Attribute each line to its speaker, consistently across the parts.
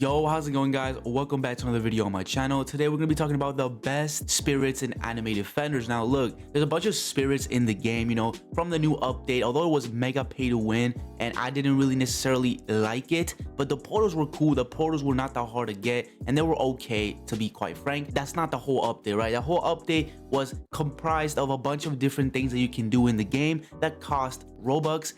Speaker 1: Yo, how's it going, guys? Welcome back to another video on my channel. Today we're gonna be talking about the best spirits in anime defenders. Now look, there's a bunch of spirits in the game, from the new update. Although it was mega pay to win and I didn't really necessarily like it, but the portals were cool. The portals were not that hard to get and they were okay, to be quite frank. That's not the whole update, right? The whole update was comprised of a bunch of different things that you can do in the game that cost Robux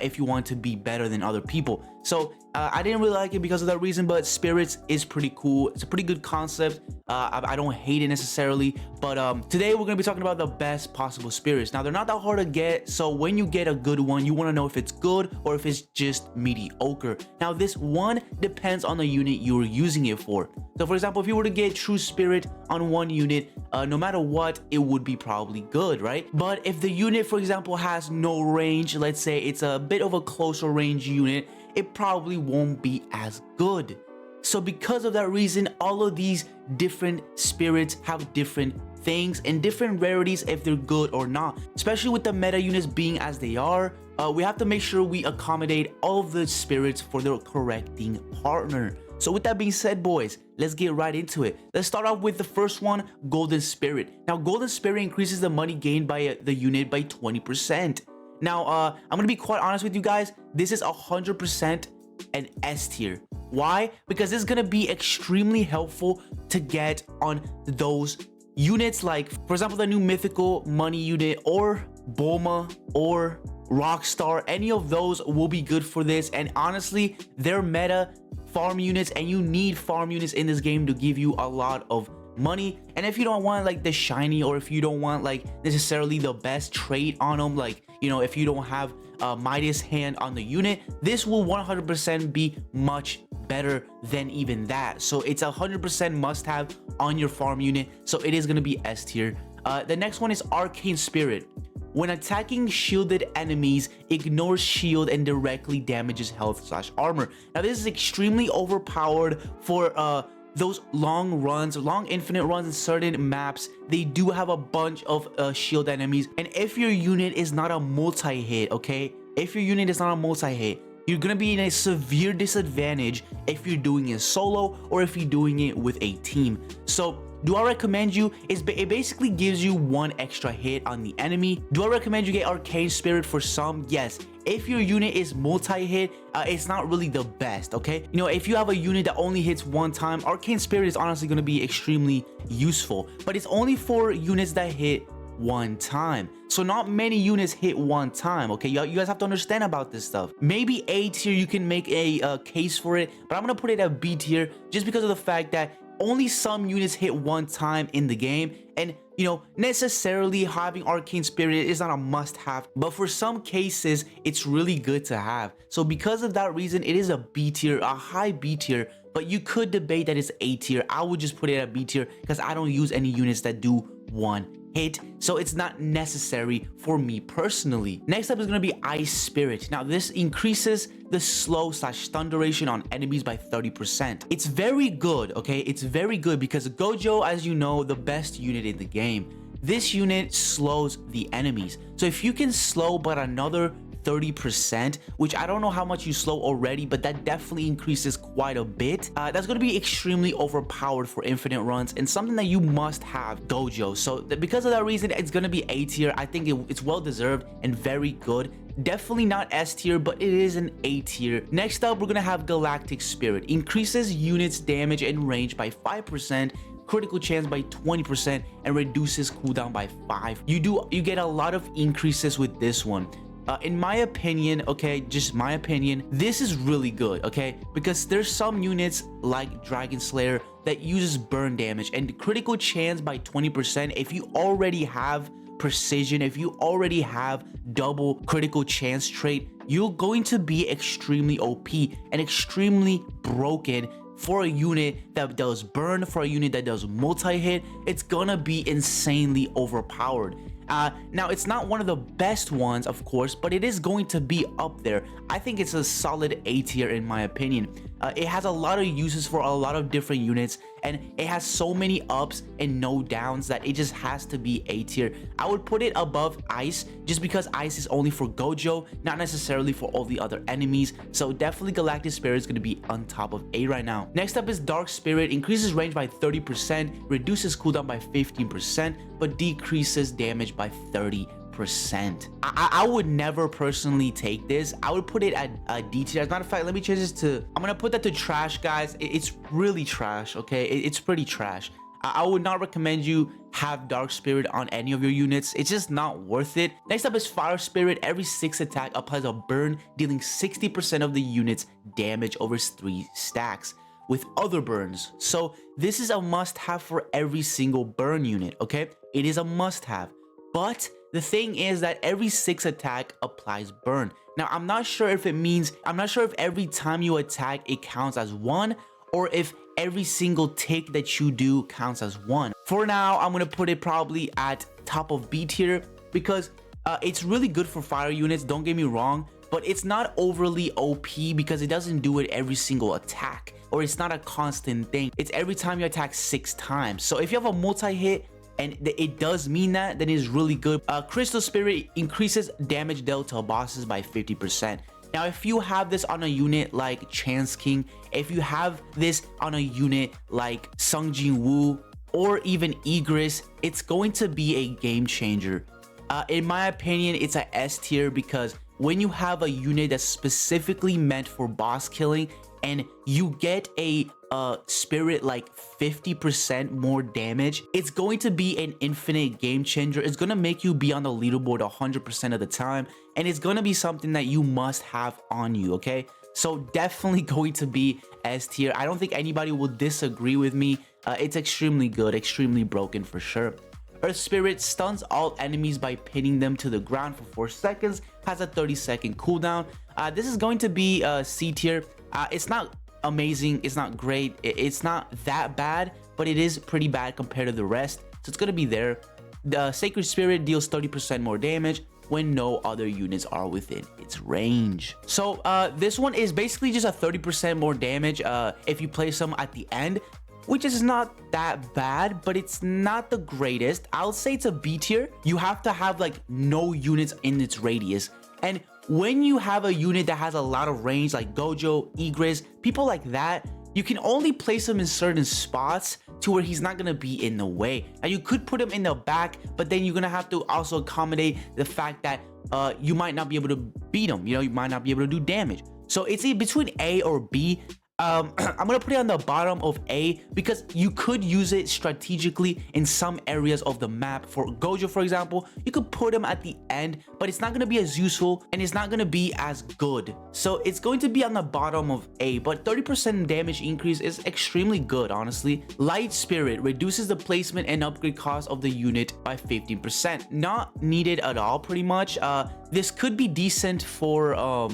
Speaker 1: if you want to be better than other people. So I didn't really like it because of that reason, but spirits is pretty cool. It's a pretty good concept. I don't hate it necessarily, but today we're gonna be talking about the best possible spirits. Now they're not that hard to get, so when you get a good one, you want to know if it's good or if it's just mediocre. Now this one depends on the unit you're using it for. So for example, if you were to get true spirit on one unit, no matter what, it would be probably good, right? But if the unit, for example, has no range, let's say it's a bit of a closer range unit, it probably won't be as good. So because of that reason, all of these different spirits have different things and different rarities if they're good or not. Especially with the meta units being as they are, we have to make sure we accommodate all of the spirits for their correcting partner. So with that being said, boys, let's get right into it. Let's start off with the first one, Golden Spirit. Now, Golden Spirit increases the money gained by the unit by 20%. Now, I'm gonna be quite honest with you guys. This is 100% an S tier. Why? Because this is gonna be extremely helpful to get on those units, like, for example, the new mythical money unit or Bulma or Rockstar. Any of those will be good for this. And honestly, they're meta farm units, and you need farm units in this game to give you a lot of money. And if you don't want like the shiny, or if you don't want like necessarily the best trait on them, like, if you don't have Midas hand on the unit, this will 100% be much better than even that. So it's 100% must have on your farm unit, so it is going to be S tier. The next one is Arcane Spirit. When attacking shielded enemies, ignores shield and directly damages health/armor. Now this is extremely overpowered for those long runs, long infinite runs in certain maps. They do have a bunch of shield enemies, and if your unit is not a multi-hit, okay, if your unit is not a multi-hit, you're gonna be in a severe disadvantage if you're doing it solo or if you're doing it with a team. So do I recommend you? It basically gives you one extra hit on the enemy. Do I recommend you get Arcane Spirit for some? Yes. If your unit is multi-hit, it's not really the best, okay? If you have a unit that only hits one time, Arcane Spirit is honestly going to be extremely useful. But it's only for units that hit one time. So not many units hit one time, okay? You guys have to understand about this stuff. Maybe A tier, you can make a case for it, but I'm going to put it at B tier just because of the fact that only some units hit one time in the game, and necessarily having Arcane Spirit is not a must-have, but for some cases it's really good to have. So because of that reason, it is a B tier, a high B tier, but you could debate that it's A tier. I would just put it at B tier because I don't use any units that do one hit, so it's not necessary for me personally. Next up is going to be Ice Spirit. Now this increases the slow/stun duration on enemies by 30%. It's very good, okay? It's very good because Gojo, as you know, the best unit in the game. This unit slows the enemies. So if you can slow but another 30%, which I don't know how much you slow already, but that definitely increases quite a bit. That's going to be extremely overpowered for infinite runs and something that you must have, Gojo. So because of that reason, it's going to be A tier. I think it's well deserved and very good. Definitely not S tier, but it is an A tier. Next up, we're going to have Galactic Spirit. Increases units damage and range by 5%, critical chance by 20%, and reduces cooldown by 5. You get a lot of increases with this one. In my opinion, okay, just my opinion, this is really good, okay, because there's some units like Dragon Slayer that uses burn damage and critical chance by 20%. If you already have precision, if you already have double critical chance trait, you're going to be extremely OP and extremely broken. For a unit that does burn, for a unit that does multi-hit, it's gonna be insanely overpowered. Now, it's not one of the best ones, of course, but it is going to be up there. I think it's a solid A tier in my opinion. It has a lot of uses for a lot of different units, and it has so many ups and no downs that it just has to be A tier. I would put it above Ice just because Ice is only for Gojo, not necessarily for all the other enemies. So definitely Galactic Spirit is going to be on top of A right now. Next up is Dark Spirit. Increases range by 30%, reduces cooldown by 15%, but decreases damage by 30%. I would never personally take this. I would put it at D tier. As a matter of fact, let me change this to, I'm gonna put that to trash, guys. It's really trash, okay? It's pretty trash. I would not recommend you have Dark Spirit on any of your units. It's just not worth it. Next up is Fire Spirit. Every 6 attack applies a burn, dealing 60% of the unit's damage over 3 stacks with other burns. So this is a must-have for every single burn unit, okay? It is a must-have. But the thing is that every 6 attack applies burn. Now, I'm not sure if every time you attack it counts as 1, or if every single tick that you do counts as 1. For now, I'm gonna put it probably at top of B tier because it's really good for fire units, don't get me wrong, but it's not overly OP because it doesn't do it every single attack, or it's not a constant thing. It's every time you attack 6 times. So if you have a multi-hit and it does mean that, then it's really good. Crystal Spirit increases damage dealt to bosses by 50%. Now, if you have this on a unit like Chance King, if you have this on a unit like Sung Jin Woo, or even Igris, it's going to be a game changer. In my opinion, it's a S tier because when you have a unit that's specifically meant for boss killing and you get a spirit like 50% more damage, it's going to be an infinite game changer. It's going to make you be on the leaderboard 100% of the time, and it's going to be something that you must have on you, okay? So definitely going to be S tier. I don't think anybody will disagree with me. It's extremely good, extremely broken for sure. Earth Spirit stuns all enemies by pinning them to the ground for 4 seconds, has a 30-second cooldown. This is going to be C tier. It's not amazing, it's not great, it's not that bad, but it is pretty bad compared to the rest, so it's gonna be there. The Sacred Spirit deals 30% more damage when no other units are within its range. So this one is basically just a 30% more damage if you place them at the end, which is not that bad, but it's not the greatest. I'll say it's a B tier. You have to have like no units in its radius, and when you have a unit that has a lot of range like Gojo, Igris, people like that, you can only place him in certain spots to where he's not going to be in the way. Now, you could put him in the back, but then you're going to have to also accommodate the fact that you might not be able to beat him. You know, you might not be able to do damage. So it's between A or B. I'm gonna put it on the bottom of A because you could use it strategically in some areas of the map. For Gojo, for example, you could put him at the end, but it's not gonna be as useful and it's not gonna be as good. So it's going to be on the bottom of A, but 30% damage increase is extremely good, honestly. Light Spirit reduces the placement and upgrade cost of the unit by 15%. Not needed at all, pretty much. This could be decent for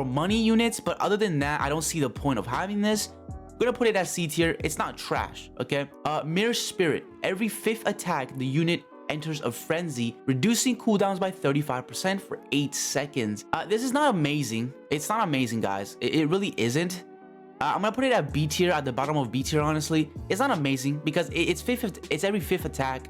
Speaker 1: money units, but other than that, I don't see the point of having this. I'm gonna put it at C tier. It's not trash, okay? Mirror Spirit. Every 5th attack, the unit enters a frenzy, reducing cooldowns by 35% for 8 seconds. This is not amazing. It's not amazing, guys. It really isn't. I'm gonna put it at B tier, at the bottom of B tier, honestly. It's not amazing because it's every 5th attack,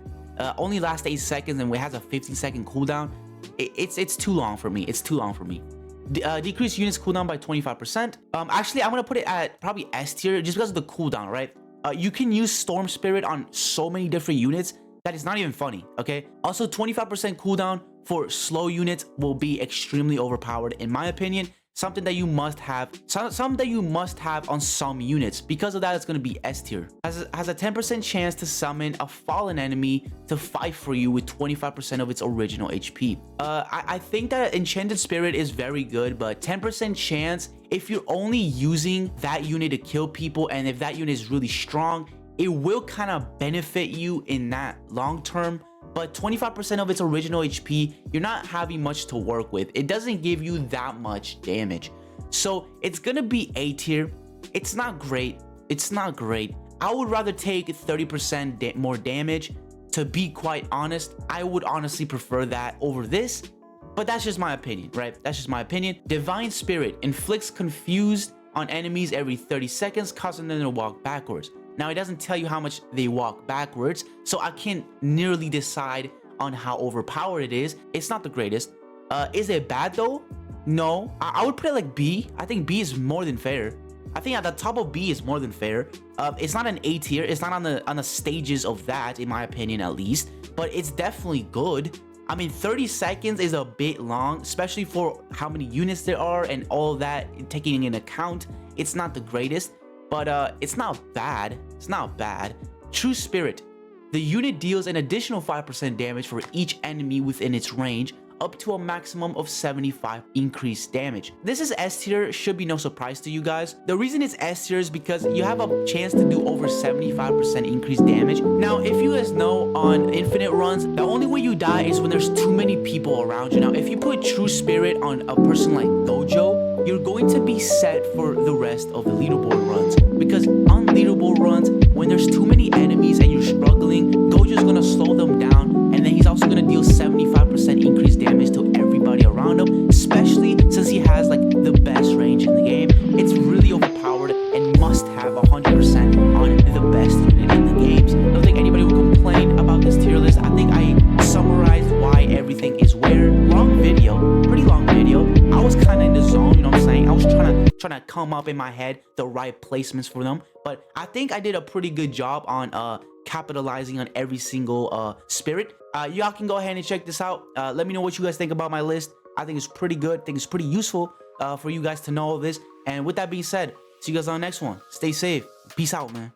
Speaker 1: only lasts 8 seconds, and it has a 15-second cooldown. It's too long for me. It's too long for me. Decrease units cooldown by 25%. Actually, I'm gonna put it at probably S tier just because of the cooldown, right? You can use Storm Spirit on so many different units that it's not even funny, okay? Also, 25% cooldown for slow units will be extremely overpowered, in my opinion. Something that you must have, something that you must have on some units. Because of that, it's going to be S tier. Has a 10% chance to summon a fallen enemy to fight for you with 25% of its original HP. I think that Enchanted Spirit is very good, but 10% chance, if you're only using that unit to kill people, and if that unit is really strong, it will kind of benefit you in that long term. But 25% of its original HP, you're not having much to work with. It doesn't give you that much damage. So it's gonna be A tier. It's not great. It's not great. I would rather take 30% more damage To be quite honest, I would honestly prefer that over this, but that's just my opinion, right? That's just my opinion. Divine Spirit inflicts confused on enemies every 30 seconds, causing them to walk backwards. Now, it doesn't tell you how much they walk backwards, so I can't nearly decide on how overpowered it is. It's not the greatest. Is it bad though? No, I would put it like B. I think B is more than fair. I think at the top of B is more than fair. It's not an A tier. It's not on the stages of that, in my opinion, at least. But it's definitely good. I mean, 30 seconds is a bit long, especially for how many units there are and all that taking in account. It's not the greatest, but it's not bad. It's not bad. True Spirit. The unit deals an additional 5% damage for each enemy within its range, up to a maximum of 75 increased damage. This is S tier, should be no surprise to you guys. The reason it's S tier is because you have a chance to do over 75% increased damage. Now, if you guys know, on infinite runs, the only way you die is when there's too many people around you. Now, if you put True Spirit on a person like Gojo, you're going to be set for the rest of the leaderboard runs. Because on leaderboard runs, when there's too many enemies and you're struggling, Gojo's gonna slow them down, and then he's also gonna deal 75% increased damage to everybody around him, especially since he has like the best range in the game. It's really overpowered and must have 100% on the best unit in the games. I don't think anybody will complain about this tier list. I think I summarized why everything is where. Long video, pretty long video. I was kind of in the zone, you know what I'm saying? I was trying to come up in my head the right placements for them, but I think I did a pretty good job on capitalizing on every single spirit. Y'all can go ahead and check this out. Let me know what you guys think about my list. I think it's pretty good. I think it's pretty useful for you guys to know all this. And with that being said, see you guys on the next one. Stay safe. Peace out, man.